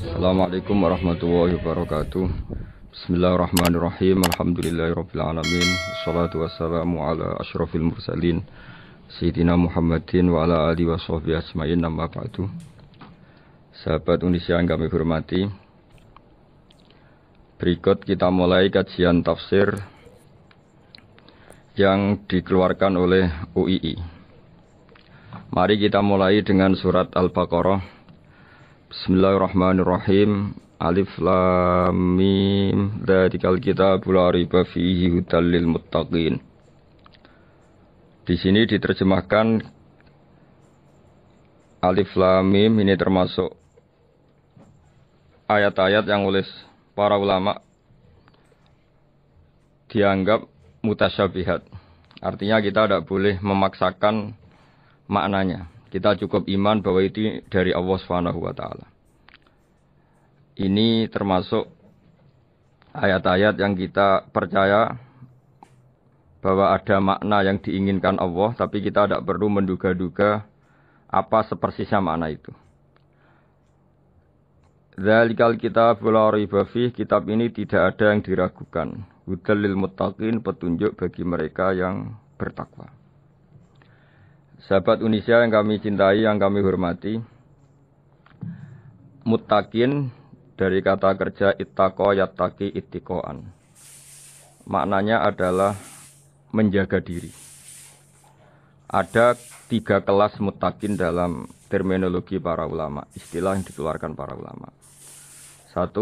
Assalamualaikum warahmatullahi wabarakatuh. Bismillahirrahmanirrahim. Alhamdulillahirabbil alamin. Wassalatu wassalamu ala asyrofil mursalin Sayyidina Muhammadin wa ala alihi washabbihi ajmain. Amma ba'du. Sahabat Indonesia yang kami hormati, berikut kita mulai kajian tafsir yang dikeluarkan oleh UII. Mari kita mulai dengan surat Al-Baqarah. Bismillahirrahmanirrahim. Alif lam mim. Dzalikal kitabul la raiba fihi hudal lil muttaqin. Di sini diterjemahkan Alif lam mim ini termasuk ayat-ayat yang oleh para ulama dianggap mutasyabihat. Artinya kita tidak boleh memaksakan maknanya. Kita cukup iman bahwa itu dari Allah Subhanahu wa taala. Ini termasuk ayat-ayat yang kita percaya bahwa ada makna yang diinginkan Allah, tapi kita tidak perlu menduga-duga apa sepersisnya makna itu. Dzalikal kitabul la raiba fihi, kitab ini tidak ada yang diragukan. Hudal lil muttaqin, petunjuk bagi mereka yang bertakwa. Sahabat Indonesia yang kami cintai, yang kami hormati, muttaqin dari kata kerja ittaqa yattaqi ittiqaan. Maknanya adalah menjaga diri. Ada 3 kelas muttaqin dalam terminologi para ulama, istilah yang dikeluarkan para ulama. 1,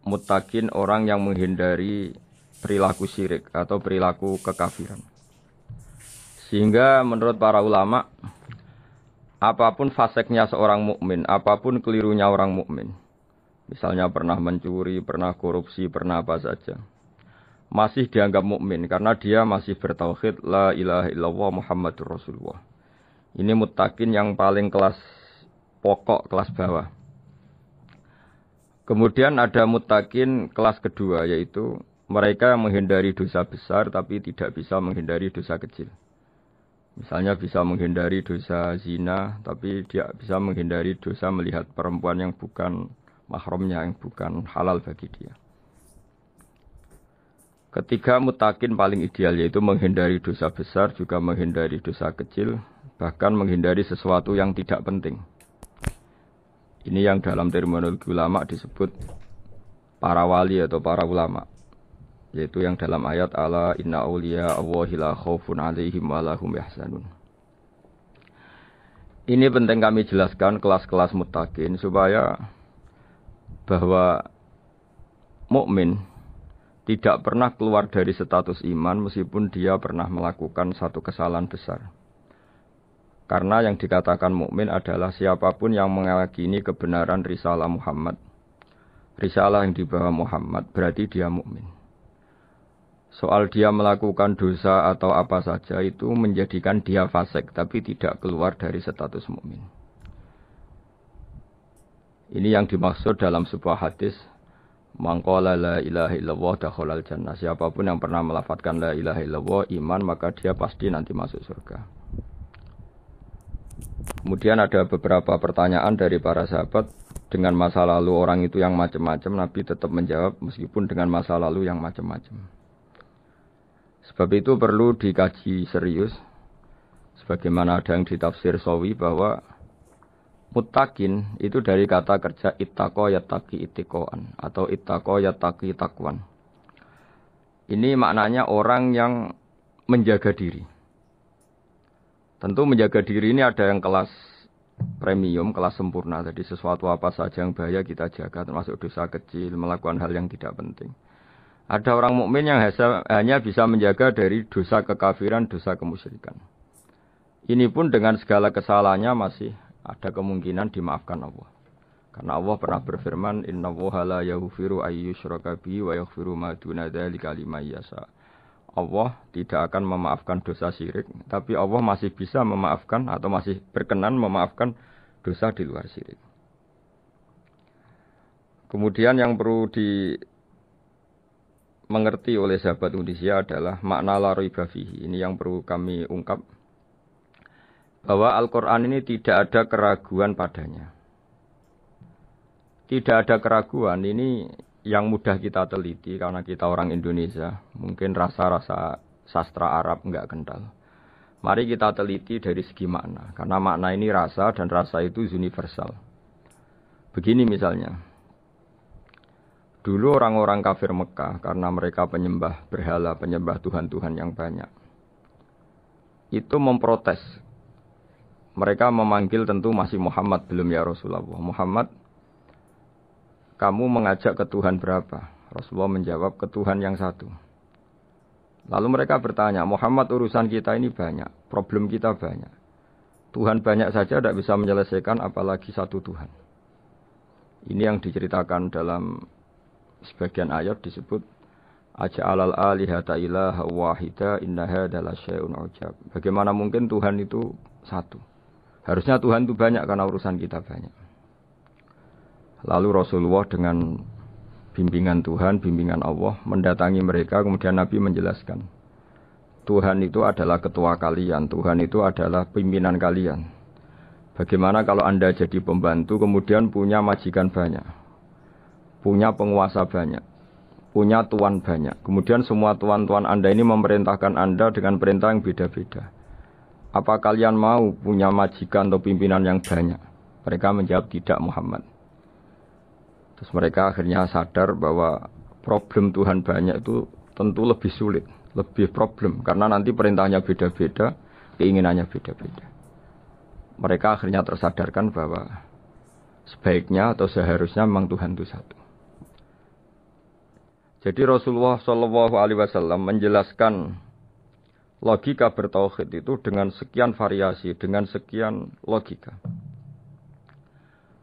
muttaqin orang yang menghindari perilaku syirik atau perilaku kekafiran. Sehingga menurut para ulama, apapun faseknya seorang mukmin, apapun kelirunya orang mukmin, misalnya pernah mencuri, pernah korupsi, pernah apa saja, masih dianggap mukmin karena dia masih bertauhid la ilaha illallah Muhammadur Rasulullah. Ini muttaqin yang paling kelas pokok, kelas bawah. Kemudian ada muttaqin kelas kedua, yaitu mereka yang menghindari dosa besar tapi tidak bisa menghindari dosa kecil. Misalnya bisa menghindari dosa zina, tapi dia bisa menghindari dosa melihat perempuan yang bukan mahramnya, yang bukan halal bagi dia. Ketiga muttaqin paling ideal, yaitu menghindari dosa besar, juga menghindari dosa kecil, bahkan menghindari sesuatu yang tidak penting. Ini yang dalam terminologi ulama disebut para wali atau para ulama, yaitu yang dalam ayat ala inna awliya Allahi la khaufun alaihim wa lahum yahzanun. Ini penting kami jelaskan kelas-kelas muttaqin supaya bahwa mukmin tidak pernah keluar dari status iman meskipun dia pernah melakukan satu kesalahan besar. Karena yang dikatakan mukmin adalah siapapun yang meyakini kebenaran risalah Muhammad, risalah yang dibawa Muhammad, berarti dia mukmin. Soal dia melakukan dosa atau apa saja itu menjadikan dia fasik, tapi tidak keluar dari status mukmin. Ini yang dimaksud dalam sebuah hadis, man qala la ilaha illallah dakhalal jannah. Siapapun yang pernah melafadzkan la ilaha illallah iman, maka dia pasti nanti masuk surga. Kemudian ada beberapa pertanyaan dari para sahabat dengan masa lalu orang itu yang macam-macam, Nabi tetap menjawab meskipun dengan masa lalu yang macam-macam. Sebab itu perlu dikaji serius, sebagaimana ada yang ditafsir Sawi bahwa muttaqin itu dari kata kerja ittaqa yattaqi ittiqaan atau ittaqa yattaqi taqwan. Ini maknanya orang yang menjaga diri. Tentu menjaga diri ini ada yang kelas premium, kelas sempurna. Jadi sesuatu apa saja yang bahaya kita jaga, termasuk dosa kecil, melakukan hal yang tidak penting. Ada orang mukmin yang hanya bisa menjaga dari dosa kekafiran, dosa kemusyrikan. Ini pun dengan segala kesalahannya masih ada kemungkinan dimaafkan Allah. Karena Allah pernah berfirman, innallaha la yaghfiru ayyushraka bihi wa yaghfiru ma duna dzalika liman yasha. Allah tidak akan memaafkan dosa syirik, tapi Allah masih bisa memaafkan atau masih berkenan memaafkan dosa di luar syirik. Kemudian yang perlu mengerti oleh sahabat Indonesia adalah makna la raiba fihi. Ini yang perlu kami ungkap, bahwa Al-Quran ini tidak ada keraguan padanya. tidak ada keraguan. Ini yang mudah kita teliti karena kita orang Indonesia. Mungkin rasa-rasa sastra Arab enggak kental. Mari kita teliti dari segi makna. Karena makna ini rasa dan rasa itu universal. Begini misalnya. Dulu orang-orang kafir Mekah karena mereka penyembah berhala, penyembah Tuhan-Tuhan yang banyak. Itu memprotes. Mereka memanggil tentu masih Muhammad, belum ya Rasulullah. Muhammad, kamu mengajak ke Tuhan berapa? Rasulullah menjawab, ke Tuhan yang satu. Lalu mereka bertanya, Muhammad urusan kita ini banyak, problem kita banyak. Tuhan banyak saja tidak bisa menyelesaikan, apalagi satu Tuhan. Ini yang diceritakan dalam sebagian ayat disebut, Aja'alal alihata ilaha wahida inna hadza syai'un ujab. Bagaimana mungkin Tuhan itu satu? Harusnya Tuhan itu banyak karena urusan kita banyak. Lalu Rasulullah dengan bimbingan Tuhan, bimbingan Allah mendatangi mereka, kemudian Nabi menjelaskan. Tuhan itu adalah ketua kalian, Tuhan itu adalah pimpinan kalian. Bagaimana kalau Anda jadi pembantu kemudian punya majikan banyak, punya penguasa banyak, punya tuan banyak. Kemudian semua tuan-tuan Anda ini memerintahkan Anda dengan perintah yang beda-beda. Apa kalian mau punya majikan atau pimpinan yang banyak? Mereka menjawab tidak Muhammad. Terus mereka akhirnya sadar bahwa problem Tuhan banyak itu tentu lebih sulit, lebih problem. Karena nanti perintahnya beda-beda, keinginannya beda-beda. Mereka akhirnya tersadarkan bahwa sebaiknya atau seharusnya memang Tuhan itu satu. Jadi Rasulullah SAW menjelaskan logika bertauhid itu dengan sekian variasi, dengan sekian logika.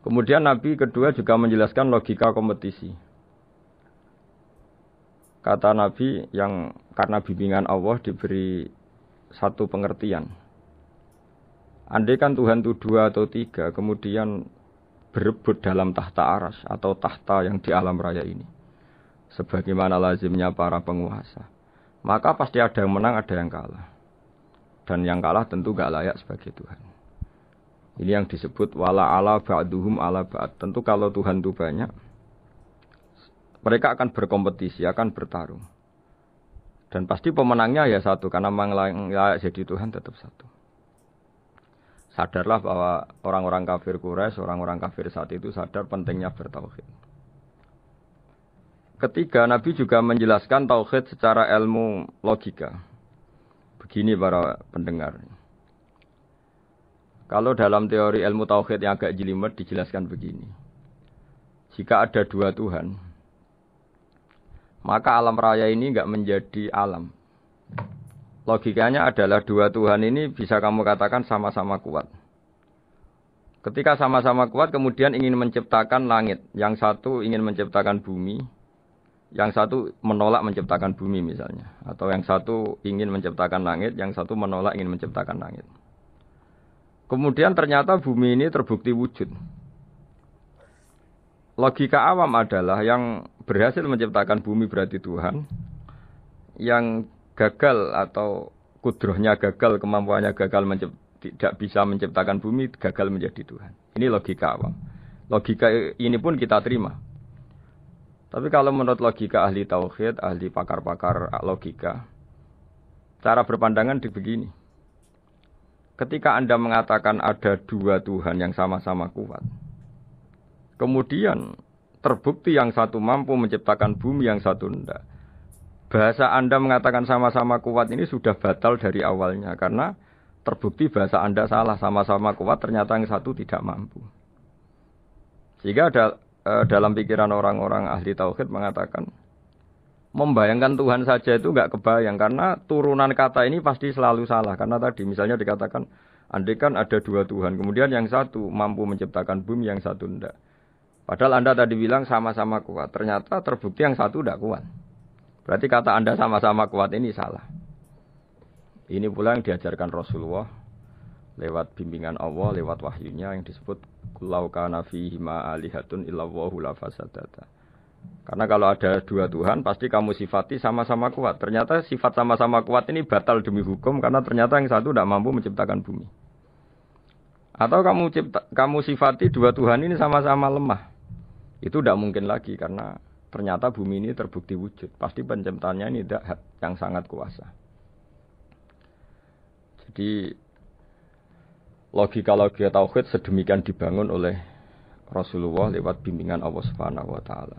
Kemudian Nabi kedua juga menjelaskan logika kompetisi. Kata Nabi yang karena bimbingan Allah diberi satu pengertian. Andai kan Tuhan itu 2 atau 3, kemudian berebut dalam tahta aras atau tahta yang di alam raya ini. Sebagaimana lazimnya para penguasa. Maka pasti ada yang menang, ada yang kalah. Dan yang kalah tentu gak layak sebagai Tuhan. Ini yang disebut wala ala ba'duhum ala ba'd. Tentu kalau Tuhan itu banyak, mereka akan berkompetisi, akan bertarung. Dan pasti pemenangnya ya satu, karena memang layak jadi Tuhan tetap satu. Sadarlah bahwa orang-orang kafir Quraisy, orang-orang kafir saat itu sadar pentingnya bertauhid. Ketiga, Nabi juga menjelaskan tauhid secara ilmu logika. Begini para pendengar. Kalau dalam teori ilmu tauhid yang agak jelimet dijelaskan begini. Jika ada 2 Tuhan, maka alam raya ini enggak menjadi alam. Logikanya adalah 2 Tuhan ini bisa kamu katakan sama-sama kuat. Ketika sama-sama kuat kemudian ingin menciptakan langit. Yang satu ingin menciptakan bumi. Yang satu menolak menciptakan bumi misalnya. Atau yang satu ingin menciptakan langit, yang satu menolak ingin menciptakan langit. Kemudian ternyata bumi ini terbukti wujud. Logika awam adalah yang berhasil menciptakan bumi berarti Tuhan. Yang gagal atau kudrohnya gagal, kemampuannya gagal tidak bisa menciptakan bumi, gagal menjadi Tuhan. Ini logika awam. Logika ini pun kita terima. Tapi kalau menurut logika ahli tauhid, ahli pakar-pakar logika, cara berpandangan begini. Ketika Anda mengatakan ada 2 Tuhan yang sama-sama kuat, kemudian terbukti yang satu mampu menciptakan bumi, yang satu tidak. Bahasa Anda mengatakan sama-sama kuat ini sudah batal dari awalnya, karena terbukti bahasa Anda salah, sama-sama kuat ternyata yang satu tidak mampu. Sehingga dalam pikiran orang-orang ahli tauhid mengatakan membayangkan Tuhan saja itu enggak kebayang karena turunan kata ini pasti selalu salah. Karena tadi misalnya dikatakan andai kan ada 2 Tuhan, kemudian yang satu mampu menciptakan bumi, yang satu tidak. Padahal Anda tadi bilang sama-sama kuat, ternyata terbukti yang satu tidak kuat. Berarti kata Anda sama-sama kuat ini salah. Ini pula yang diajarkan Rasulullah lewat bimbingan Allah, lewat wahyunya yang disebut Lau kana fihi ma alihatun illallahu la fasadata. Karena kalau ada 2 Tuhan, pasti kamu sifati sama-sama kuat. Ternyata sifat sama-sama kuat ini batal demi hukum, karena ternyata yang satu tidak mampu menciptakan bumi. Atau kamu sifati 2 Tuhan ini sama-sama lemah. Itu tidak mungkin lagi karena ternyata bumi ini terbukti wujud. Pasti penciptanya ini tidak yang sangat kuasa. Jadi logika-logika tauhid sedemikian dibangun oleh Rasulullah lewat bimbingan Allah Subhanahu wa taala.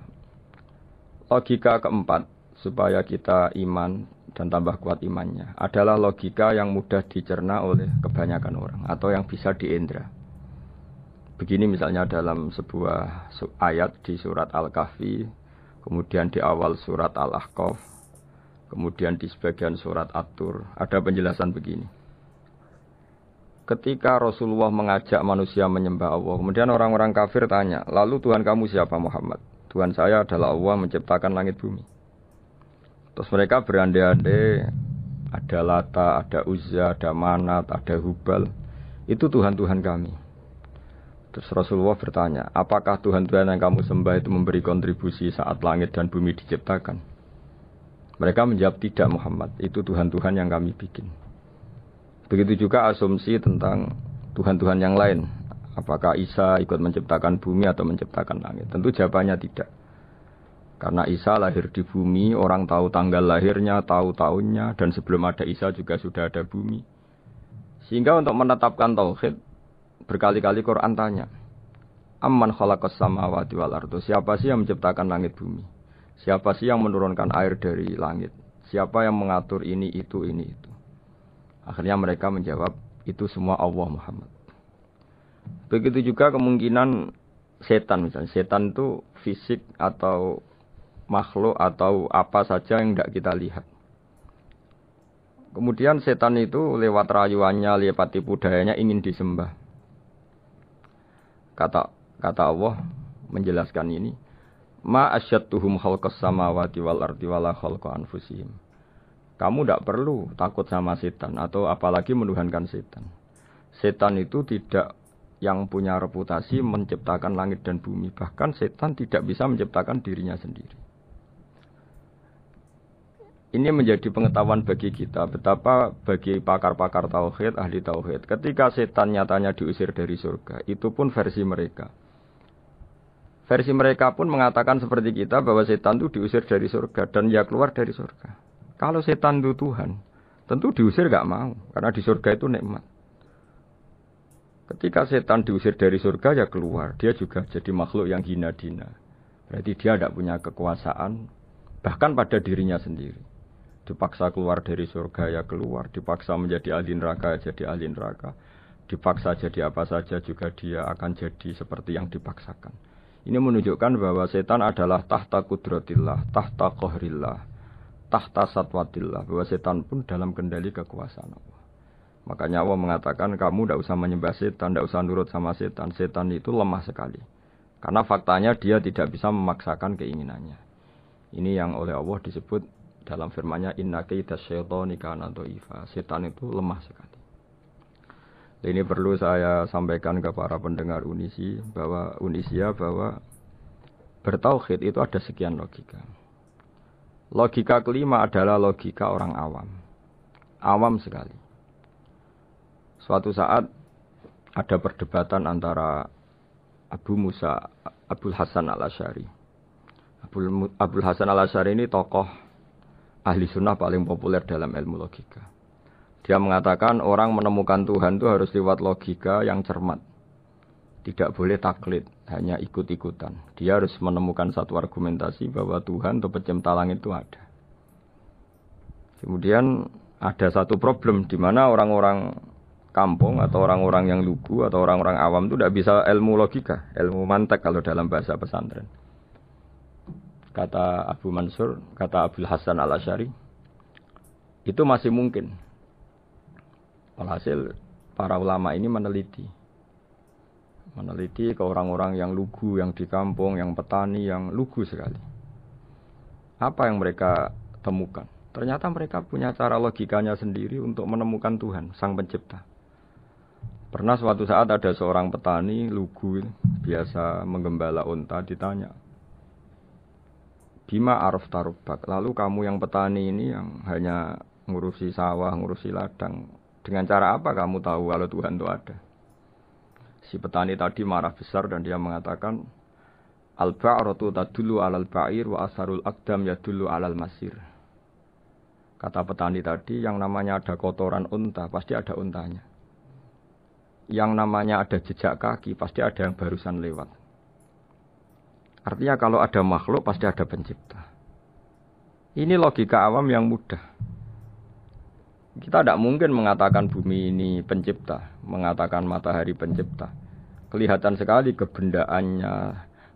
Logika keempat supaya kita iman dan tambah kuat imannya adalah logika yang mudah dicerna oleh kebanyakan orang atau yang bisa diindra. Begini misalnya dalam sebuah ayat di surat Al-Kahfi, kemudian di awal surat Al-Ahqaf, kemudian di sebagian surat At-Tur, ada penjelasan begini. Ketika Rasulullah mengajak manusia menyembah Allah, kemudian orang-orang kafir tanya, lalu Tuhan kamu siapa Muhammad? Tuhan saya adalah Allah menciptakan langit bumi. Terus mereka berandai-andai, ada Lata, ada Uzza, ada Manat, ada Hubal. Itu Tuhan-Tuhan kami. Terus Rasulullah bertanya, apakah Tuhan-Tuhan yang kamu sembah itu memberi kontribusi saat langit dan bumi diciptakan? Mereka menjawab, tidak Muhammad, itu Tuhan-Tuhan yang kami bikin. Begitu juga asumsi tentang Tuhan-Tuhan yang lain. Apakah Isa ikut menciptakan bumi atau menciptakan langit? Tentu jawabannya tidak. Karena Isa lahir di bumi, orang tahu tanggal lahirnya, tahu tahunnya, dan sebelum ada Isa juga sudah ada bumi. Sehingga untuk menetapkan tauhid, berkali-kali Quran tanya, Amman khalaqas samawati wal ardu, siapa sih yang menciptakan langit bumi? Siapa sih yang menurunkan air dari langit? Siapa yang mengatur ini, itu. Akhirnya mereka menjawab, itu semua Allah Muhammad. Begitu juga kemungkinan setan misalnya. Setan itu fisik atau makhluk atau apa saja yang tidak kita lihat. Kemudian setan itu lewat rayuannya, lewat tipu dayanya ingin disembah. Kata Allah menjelaskan ini, ma asyadtuhum khalqas samawati wal ardi wala khalqa anfusihim. Kamu tidak perlu takut sama setan atau apalagi menuhankan setan. Setan itu tidak yang punya reputasi menciptakan langit dan bumi. Bahkan setan tidak bisa menciptakan dirinya sendiri. Ini menjadi pengetahuan bagi kita betapa bagi pakar-pakar tauhid, ahli tauhid, ketika setan nyatanya diusir dari surga, itu pun versi mereka. Versi mereka pun mengatakan seperti kita bahwa setan itu diusir dari surga dan ya keluar dari surga. Kalau setan itu Tuhan, tentu diusir gak mau karena di surga itu nikmat. Ketika setan diusir dari surga ya keluar, dia juga jadi makhluk yang hina-dina. Berarti dia tidak punya kekuasaan bahkan pada dirinya sendiri. Dipaksa keluar dari surga ya keluar, dipaksa menjadi ahli neraka ya jadi ahli neraka, dipaksa jadi apa saja juga dia akan jadi seperti yang dipaksakan. Ini menunjukkan bahwa setan adalah tahta kudratillah, tahta qahrillah, tahta satwatillah, bahwa setan pun dalam kendali kekuasaan Allah. Makanya Allah mengatakan kamu tidak usah menyembah setan, tidak usah nurut sama setan. Setan itu lemah sekali. Karena faktanya dia tidak bisa memaksakan keinginannya. Ini yang oleh Allah disebut dalam firman-Nya inna kaidas syaitani kana dhaifa. Setan itu lemah sekali. Ini perlu saya sampaikan ke para pendengar Unisia bahwa bertauhid itu ada sekian logika. Logika kelima adalah logika orang awam. Awam sekali. Suatu saat ada perdebatan antara Abul Hasan al-Asy'ari. Abul Hasan al-Asy'ari ini tokoh ahli sunnah paling populer dalam ilmu logika. Dia mengatakan orang menemukan Tuhan itu harus lewat logika yang cermat. Tidak boleh taklid, hanya ikut-ikutan. Dia harus menemukan satu argumentasi bahwa Tuhan atau pencipta langit itu ada. Kemudian ada satu problem di mana orang-orang kampung atau orang-orang yang lugu atau orang-orang awam itu tidak bisa ilmu logika, ilmu mantek kalau dalam bahasa pesantren. Kata Abu Mansur, kata Abul Hasan al-Asy'ari, itu masih mungkin. Alhasil para ulama ini meneliti ke orang-orang yang lugu, yang di kampung, yang petani, yang lugu sekali. Apa yang mereka temukan? Ternyata mereka punya cara logikanya sendiri untuk menemukan Tuhan, Sang Pencipta. Pernah suatu saat ada seorang petani lugu biasa menggembala unta ditanya, Bima araf tarubak, lalu kamu yang petani ini yang hanya ngurusi sawah, ngurusi ladang, dengan cara apa kamu tahu kalau Tuhan itu ada? Si petani tadi marah besar dan dia mengatakan, Al-ba'ratu tadullu 'alal ba'ir wa asarul aqdam yadullu 'alal masir. Kata petani tadi, yang namanya ada kotoran unta, pasti ada untanya. Yang namanya ada jejak kaki, pasti ada yang barusan lewat. Artinya kalau ada makhluk, pasti ada pencipta. Ini logika awam yang mudah. Kita tidak mungkin mengatakan bumi ini pencipta, mengatakan matahari pencipta. Kelihatan sekali kebendaannya,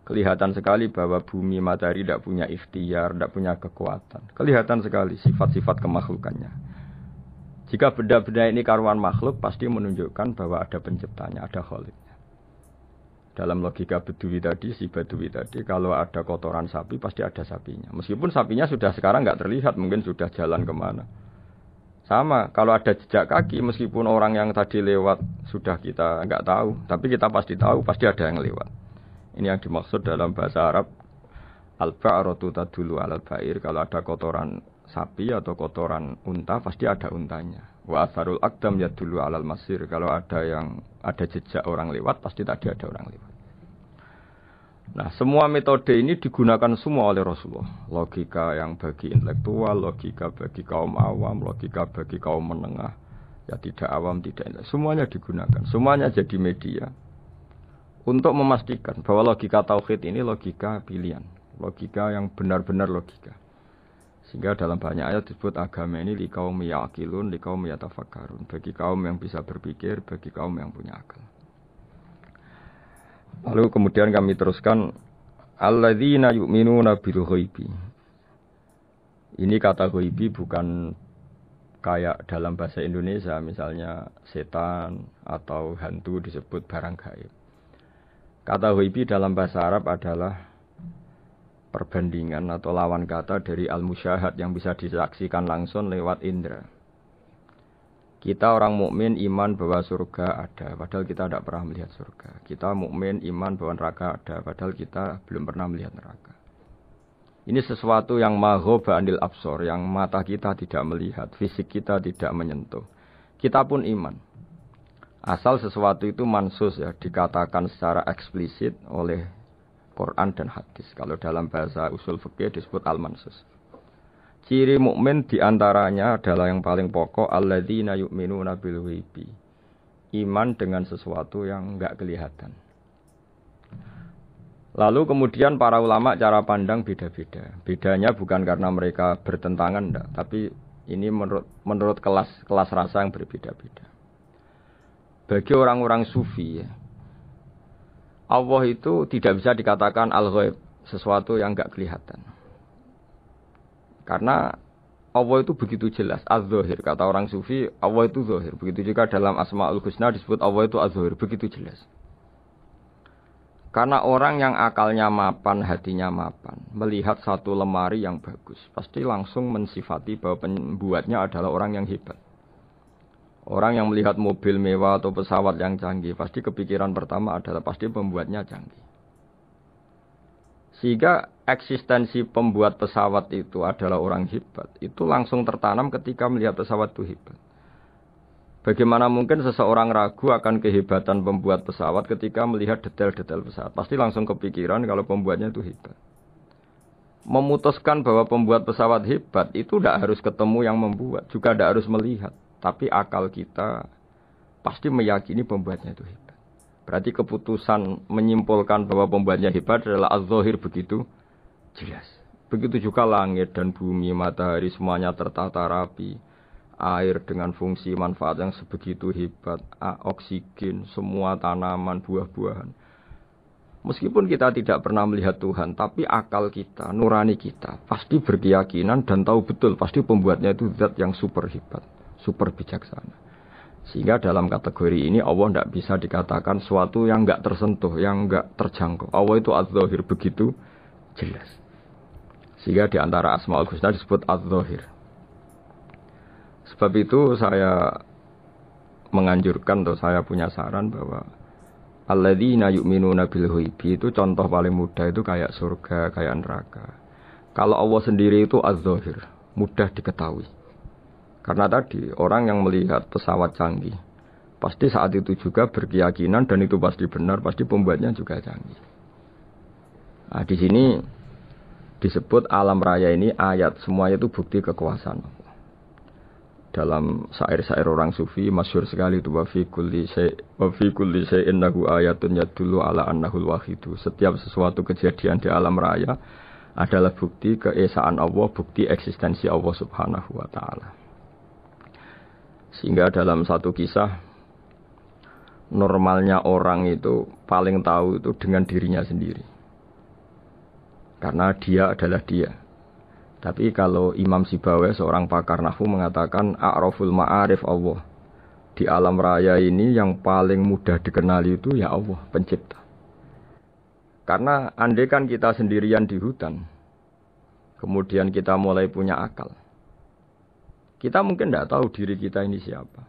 kelihatan sekali bahwa bumi matahari tidak punya ikhtiar, tidak punya kekuatan. Kelihatan sekali sifat-sifat kemakhlukannya. Jika benda-benda ini karuan makhluk, pasti menunjukkan bahwa ada penciptanya, ada khaliknya. Dalam logika Bedui tadi, si Bedui tadi, kalau ada kotoran sapi, pasti ada sapinya. Meskipun sapinya sudah sekarang nggak terlihat, mungkin sudah jalan kemana. Sama, kalau ada jejak kaki, meskipun orang yang tadi lewat sudah kita nggak tahu, tapi kita pasti tahu, pasti ada yang lewat. Ini yang dimaksud dalam bahasa Arab, al-ba'ratu tadullu 'alal ba'ir. Kalau ada kotoran sapi atau kotoran unta, pasti ada untanya. Wa asarul aqdam yadullu 'alal masir. Kalau ada jejak orang lewat, pasti tadi ada orang lewat. Nah, semua metode ini digunakan semua oleh Rasulullah. Logika yang bagi intelektual, logika bagi kaum awam, logika bagi kaum menengah, ya tidak awam, tidak intelektual. Semuanya digunakan, semuanya jadi media untuk memastikan bahwa logika tauhid ini logika pilihan, logika yang benar-benar logika. Sehingga dalam banyak ayat disebut agama ini li kaum yaqilun, li kaum yatafakkarun, bagi kaum yang bisa berpikir, bagi kaum yang punya akal. Lalu kemudian kami teruskan alladzina yu'minuna bil ghaibi. Ini kata ghaibi bukan kayak dalam bahasa Indonesia misalnya setan atau hantu disebut barang gaib. Kata ghaibi dalam bahasa Arab adalah perbandingan atau lawan kata dari al-musyahad yang bisa disaksikan langsung lewat indera. Kita orang mukmin iman bahwa surga ada, padahal kita tidak pernah melihat surga. Kita mukmin iman bahwa neraka ada, padahal kita belum pernah melihat neraka. Ini sesuatu yang maghoba anil absor, yang mata kita tidak melihat, fisik kita tidak menyentuh. Kita pun iman. Asal sesuatu itu mansus ya, dikatakan secara eksplisit oleh Quran dan hadis. Kalau dalam bahasa usul fikih disebut al-mansus. Ciri mukmin diantaranya adalah yang paling pokok alladzina yu'minuna bil ghaibi. Iman dengan sesuatu yang enggak kelihatan. Lalu kemudian para ulama cara pandang beda-beda. Bedanya bukan karena mereka bertentangan enggak, tapi ini menurut kelas rasa yang berbeda-beda. Bagi orang-orang sufi ya, Allah itu tidak bisa dikatakan al-ghaib, sesuatu yang enggak kelihatan. Karena Allah itu begitu jelas, az-zahir. Kata orang sufi, Allah itu zahir. Begitu juga dalam Asma'ul Husna disebut Allah itu az-zahir. Begitu jelas. Karena orang yang akalnya mapan, hatinya mapan, melihat satu lemari yang bagus, pasti langsung mensifati bahwa pembuatnya adalah orang yang hebat. Orang yang melihat mobil mewah atau pesawat yang canggih, pasti kepikiran pertama adalah pasti pembuatnya canggih. Sehingga eksistensi pembuat pesawat itu adalah orang hebat. Itu langsung tertanam ketika melihat pesawat itu hebat. Bagaimana mungkin seseorang ragu akan kehebatan pembuat pesawat ketika melihat detail-detail pesawat? Pasti langsung kepikiran kalau pembuatnya itu hebat. Memutuskan bahwa pembuat pesawat hebat itu tidak harus ketemu yang membuat. Juga tidak harus melihat. Tapi akal kita pasti meyakini pembuatnya itu hebat. Berarti keputusan menyimpulkan bahwa pembuatnya hebat adalah az-zahir begitu jelas. Begitu juga langit dan bumi, matahari semuanya tertata rapi. Air dengan fungsi manfaat yang sebegitu hebat, oksigen, semua tanaman, buah-buahan. Meskipun kita tidak pernah melihat Tuhan, tapi akal kita, nurani kita pasti berkeyakinan dan tahu betul pasti pembuatnya itu zat yang super hebat, super bijaksana. Sehingga dalam kategori ini Allah tidak bisa dikatakan suatu yang enggak tersentuh, yang enggak terjangkau. Allah itu az-zahir begitu jelas. Sehingga di antara Asmaul Husna disebut az-zahir. Sebab itu saya menganjurkan atau saya punya saran bahwa alladzina yu'minuna bil ghaibi itu contoh paling mudah itu kayak surga, kayak neraka. Kalau Allah sendiri itu az-zahir, mudah diketahui. Karena tadi orang yang melihat pesawat canggih pasti saat itu juga berkeyakinan dan itu pasti benar, pasti pembuatnya juga canggih. Nah, di sini disebut alam raya ini ayat, semuanya itu bukti kekuasaan Allah. Dalam syair-syair orang sufi masyhur sekali itu wa fi kulli syai'in lahu ayatun yadullu ala annahul wahidu. Setiap sesuatu kejadian di alam raya adalah bukti keesaan Allah, bukti eksistensi Allah Subhanahu wa taala. Sehingga dalam satu kisah, normalnya orang itu paling tahu itu dengan dirinya sendiri. Karena dia adalah dia. Tapi kalau Imam Sibawayh, seorang pakar nahwu, mengatakan a'raful ma'arif Allah. Di alam raya ini yang paling mudah dikenali itu ya Allah, pencipta. Karena andai kan kita sendirian di hutan, kemudian kita mulai punya akal, kita mungkin tidak tahu diri kita ini siapa.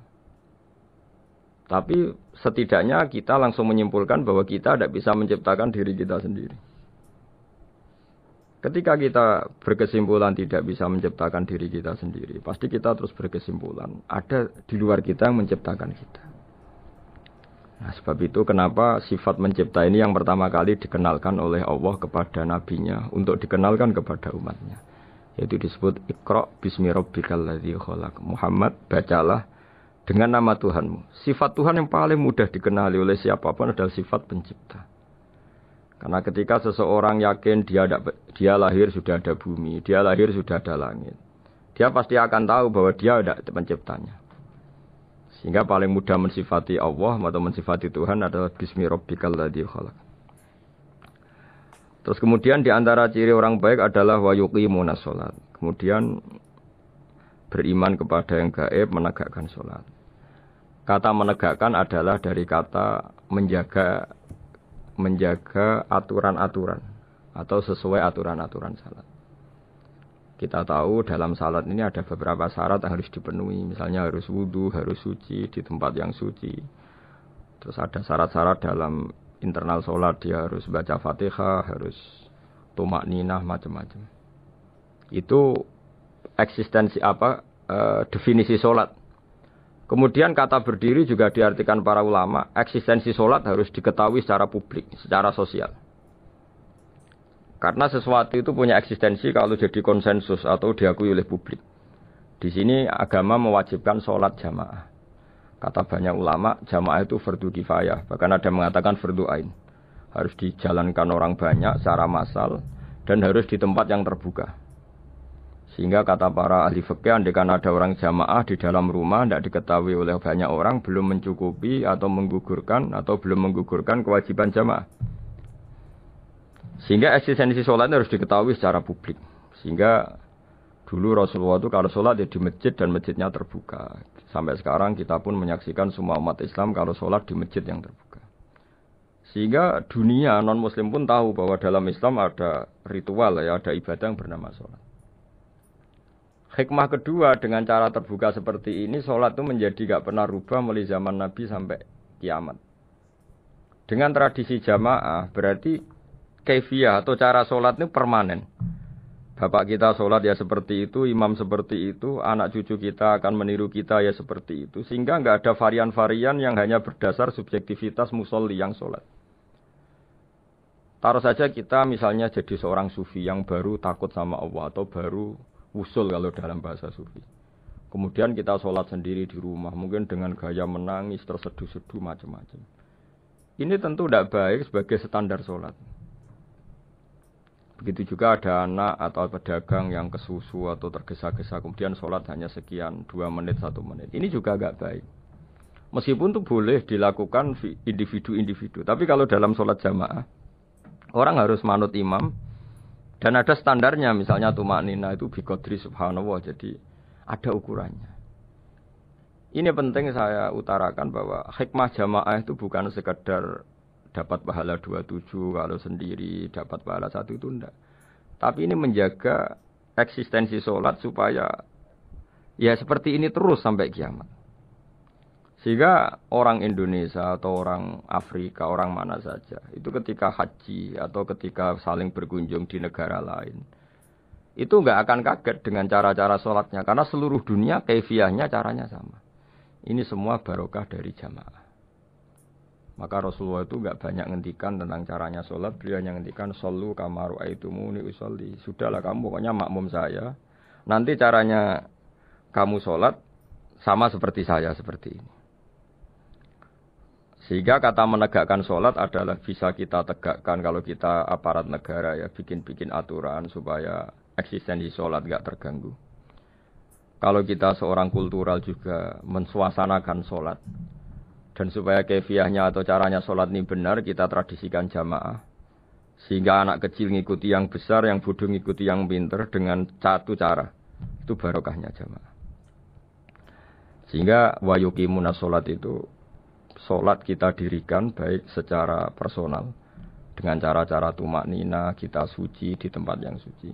Tapi setidaknya kita langsung menyimpulkan bahwa kita tidak bisa menciptakan diri kita sendiri. Ketika kita berkesimpulan tidak bisa menciptakan diri kita sendiri, pasti kita terus berkesimpulan ada di luar kita yang menciptakan kita. Nah, sebab itu kenapa sifat mencipta ini yang pertama kali dikenalkan oleh Allah kepada nabinya untuk dikenalkan kepada umatnya. Yaitu disebut Iqra bismi rabbikal ladzi khalaq. Muhammad, bacalah dengan nama Tuhanmu. Sifat Tuhan yang paling mudah dikenali oleh siapapun adalah sifat pencipta. Karena ketika seseorang yakin dia lahir sudah ada bumi, dia lahir sudah ada langit, dia pasti akan tahu bahwa dia ada penciptanya. Sehingga paling mudah mensifati Allah atau mensifati Tuhan adalah bismi rabbikal ladzi khalaq. Terus kemudian di antara ciri orang baik adalah wa yuqimunas shalat. Kemudian beriman kepada yang gaib, menegakkan salat. Kata menegakkan adalah dari kata menjaga aturan-aturan atau sesuai aturan-aturan salat. Kita tahu dalam salat ini ada beberapa syarat yang harus dipenuhi. Misalnya harus wudu, harus suci di tempat yang suci. Terus ada syarat-syarat dalam internal salat, dia harus baca Fatihah, harus tumakninah, macam-macam. Itu eksistensi definisi salat. Kemudian kata berdiri juga diartikan para ulama, eksistensi sholat harus diketahui secara publik, secara sosial. Karena sesuatu itu punya eksistensi kalau jadi konsensus atau diakui oleh publik. Di sini agama mewajibkan sholat jamaah. Kata banyak ulama, jamaah itu fardu kifayah. Bahkan ada yang mengatakan fardu ain. Harus dijalankan orang banyak secara massal dan harus di tempat yang terbuka. Sehingga kata para ahli fikih, andaikan ada orang jamaah di dalam rumah tidak diketahui oleh banyak orang, belum mencukupi atau belum menggugurkan kewajiban jamaah. Sehingga eksistensi sholat harus diketahui secara publik. Sehingga dulu Rasulullah itu kalau sholat ya di masjid dan masjidnya terbuka. Sampai sekarang kita pun menyaksikan semua umat Islam kalau sholat di masjid yang terbuka. Sehingga dunia non-muslim pun tahu bahwa dalam Islam ada ritual, ya, ada ibadah yang bernama sholat. Hikmah kedua dengan cara terbuka seperti ini, sholat itu menjadi gak pernah rubah mulai zaman Nabi sampai kiamat. Dengan tradisi jamaah berarti kaifiyah atau cara sholat ini permanen. Bapak kita sholat ya seperti itu, imam seperti itu, anak cucu kita akan meniru kita ya seperti itu. Sehingga gak ada varian-varian yang hanya berdasar subjektivitas musolli yang sholat. Taruh saja kita misalnya jadi seorang sufi yang baru takut sama Allah atau baru usul kalau dalam bahasa sufi. Kemudian kita sholat sendiri di rumah, mungkin dengan gaya menangis, terseduh-seduh, macam-macam. Ini tentu tidak baik sebagai standar sholat. Begitu juga ada anak atau pedagang yang kesusu atau tergesa-gesa, kemudian sholat hanya sekian, 2 menit, 1 menit. Ini juga agak baik. Meskipun itu boleh dilakukan individu-individu. Tapi kalau dalam sholat jamaah, orang harus manut imam, dan ada standarnya, misalnya tumaknina itu biqadri subhanallah, jadi ada ukurannya. Ini penting saya utarakan bahwa hikmah jamaah itu bukan sekedar dapat pahala 27 kalau sendiri, dapat pahala 1 itu enggak. Tapi ini menjaga eksistensi sholat supaya ya seperti ini terus sampai kiamat. Sehingga orang Indonesia atau orang Afrika, orang mana saja, itu ketika haji atau ketika saling berkunjung di negara lain, itu nggak akan kaget dengan cara-cara sholatnya. Karena seluruh dunia kaifiyahnya caranya sama. Ini semua barokah dari jamaah. Maka Rasulullah itu enggak banyak ngendikan tentang caranya sholat, beliau hanya ngendikan shollu kama ra'aitumuni usolli. Sudahlah kamu pokoknya makmum saya. Nanti caranya kamu sholat sama seperti saya seperti ini. Sehingga kata menegakkan sholat adalah bisa kita tegakkan kalau kita aparat negara ya bikin-bikin aturan supaya eksistensi sholat enggak terganggu. Kalau kita seorang kultural juga mensuasanakan sholat. Dan supaya kefiahnya atau caranya sholat ini benar, kita tradisikan jamaah. Sehingga anak kecil ngikuti yang besar, yang bodoh ngikuti yang pinter dengan satu cara. Itu barokahnya jamaah. Sehingga wayukimuna sholat itu, sholat kita dirikan baik secara personal. Dengan cara-cara tumak nina, kita suci di tempat yang suci.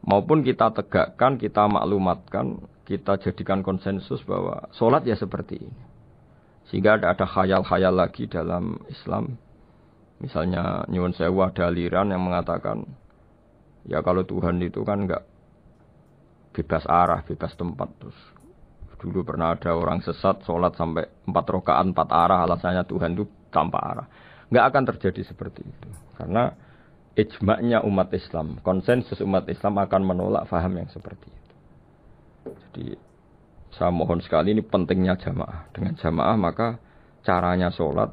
Maupun kita tegakkan, kita maklumatkan, kita jadikan konsensus bahwa sholat ya seperti ini. Sehingga ada khayal-khayal lagi dalam Islam. Misalnya nyuwun sewu ada aliran yang mengatakan ya kalau Tuhan itu kan enggak bebas arah, bebas tempat. Terus dulu pernah ada orang sesat sholat sampai 4 rakaat 4 arah, alasannya Tuhan itu tanpa arah. Enggak akan terjadi seperti itu. Karena ijma'nya umat Islam, konsensus umat Islam akan menolak faham yang seperti itu. Jadi saya mohon sekali ini pentingnya jamaah. Dengan jamaah maka caranya sholat,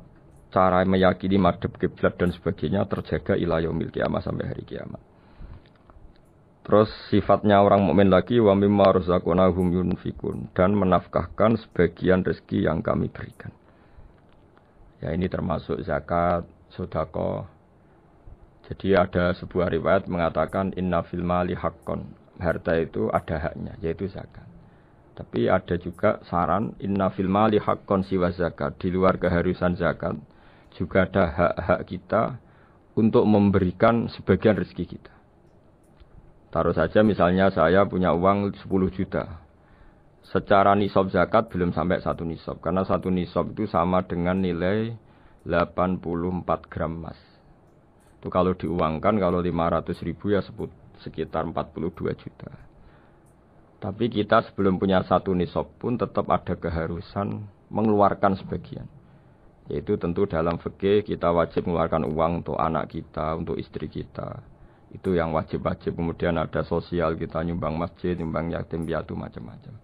cara meyakini madhab kiblat dan sebagainya terjaga ila yaumil qiyamah sampai hari kiamat. Terus sifatnya orang mukmin lagi wa mimma razaqnahum yunfikun dan menafkahkan sebagian rezeki yang kami berikan. Ya ini termasuk zakat, sedekah. Jadi ada sebuah riwayat mengatakan inna fil mali haqqon. Harta itu ada haknya yaitu zakat. Tapi ada juga saran inna fil mali haqqon siwa zakat, di luar keharusan zakat juga ada hak-hak kita untuk memberikan sebagian rezeki kita. Taruh saja misalnya saya punya uang 10 juta. Secara nisab zakat belum sampai 1 nisab karena 1 nisab itu sama dengan nilai 84 gram emas. Itu kalau diuangkan kalau 500 ribu ya sekitar 42 juta. Tapi kita sebelum punya 1 nisab pun tetap ada keharusan mengeluarkan sebagian. Yaitu tentu dalam fikih kita wajib mengeluarkan uang untuk anak kita, untuk istri kita. Itu yang wajib-wajib. Kemudian ada sosial, kita nyumbang masjid, nyumbang yatim piatu macam-macam.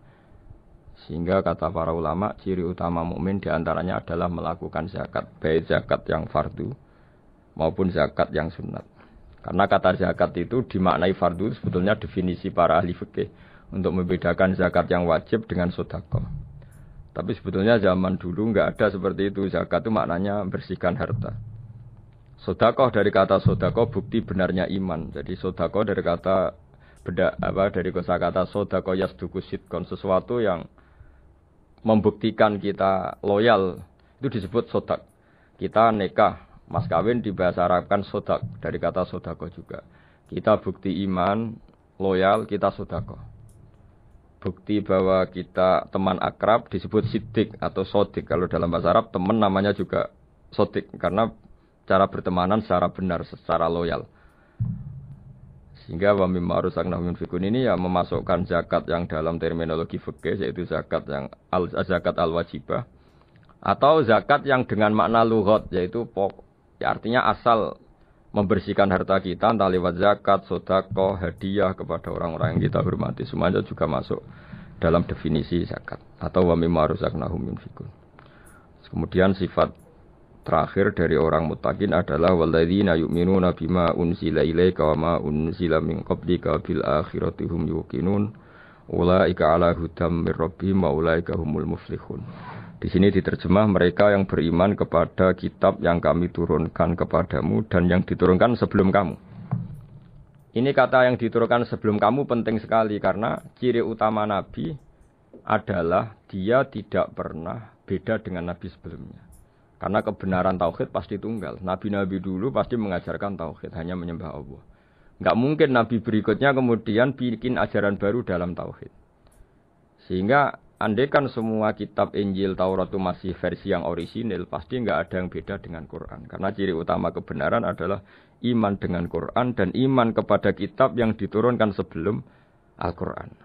Sehingga kata para ulama, ciri utama mukmin diantaranya adalah melakukan zakat. Baik zakat yang fardu maupun zakat yang sunat. Karena kata zakat itu dimaknai fardu sebetulnya definisi para ahli fikih. Untuk membedakan zakat yang wajib dengan sedekah. Tapi sebetulnya zaman dulu enggak ada seperti itu. Zakat itu maknanya bersihkan harta. Sedekah dari kata sedekah bukti benarnya iman. Jadi sedekah dari kata dari kosakata sedekah yasduqu sidqon, sesuatu yang membuktikan kita loyal itu disebut sedekah. Kita nikah, mas kawin di bahasa Arab kan sedekah dari kata sedekah juga. Kita bukti iman, loyal, kita sedekah. Bukti bahwa kita teman akrab disebut siddiq atau sodik. Kalau dalam bahasa Arab teman namanya juga sodik. Karena cara bertemanan secara benar, secara loyal. Sehingga wa mimma razaqnahum yunfikun ini ya memasukkan zakat yang dalam terminologi fikih yaitu zakat yang zakat al-wajibah. Atau zakat yang dengan makna lughat yaitu ya artinya asal membersihkan harta kita entah lewat zakat, sedekah, hadiah kepada orang-orang yang kita hormati, semuanya juga masuk dalam definisi zakat atau wa mimma razaqnahum yunfikun. Kemudian sifat terakhir dari orang muttaqin adalah walladzina yu'minuna bima unzila ilaika wa ma unzila min qablika bil akhirati hum yuqinun ulaika ala hudam mir rabbihim wa ulaika humul muflihun. Di sini diterjemah mereka yang beriman kepada kitab yang kami turunkan kepadamu dan yang diturunkan sebelum kamu. Ini kata yang diturunkan sebelum kamu penting sekali karena ciri utama Nabi adalah dia tidak pernah beda dengan Nabi sebelumnya. Karena kebenaran tauhid pasti tunggal. Nabi-nabi dulu pasti mengajarkan tauhid, hanya menyembah Allah. Enggak mungkin Nabi berikutnya kemudian bikin ajaran baru dalam tauhid. Sehingga andaikan semua kitab Injil Taurat itu masih versi yang orisinil, pasti enggak ada yang beda dengan Quran. Karena ciri utama kebenaran adalah iman dengan Quran dan iman kepada kitab yang diturunkan sebelum Al-Quran.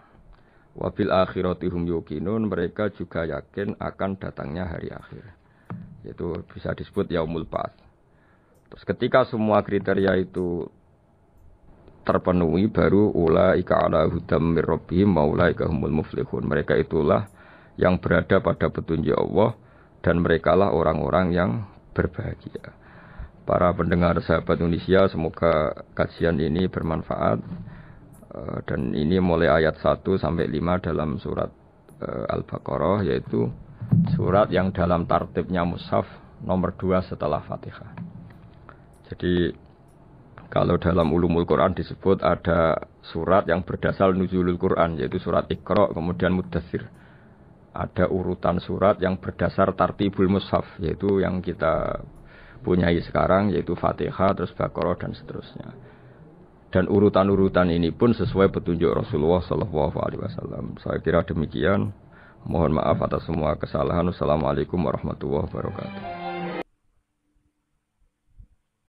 Wabil akhirati hum yuqinun, mereka juga yakin akan datangnya hari akhir. Itu bisa disebut yaumul ba'ats. Terus ketika semua kriteria itu terpenuhi baru ulaika ala hudam mir rabbihim wa ulaika humul muflihun. Mereka itulah yang berada pada petunjuk Allah dan merekalah orang-orang yang berbahagia. Para pendengar sahabat Indonesia, semoga kajian ini bermanfaat. Dan ini mulai ayat 1 sampai 5 dalam surat Al-Baqarah, yaitu surat yang dalam tartibnya mushaf nomor 2 setelah Fatihah. Jadi kalau dalam ulumul Quran disebut ada surat yang berdasar nuzulul Quran, yaitu surat Iqra kemudian Muddatsir. Ada urutan surat yang berdasar tartibul mushaf, yaitu yang kita punyai sekarang, yaitu Fatihah, terus Baqarah dan seterusnya. Dan urutan-urutan ini pun sesuai petunjuk Rasulullah SAW. Saya kira demikian. Mohon maaf atas semua kesalahan. Wassalamualaikum warahmatullahi wabarakatuh.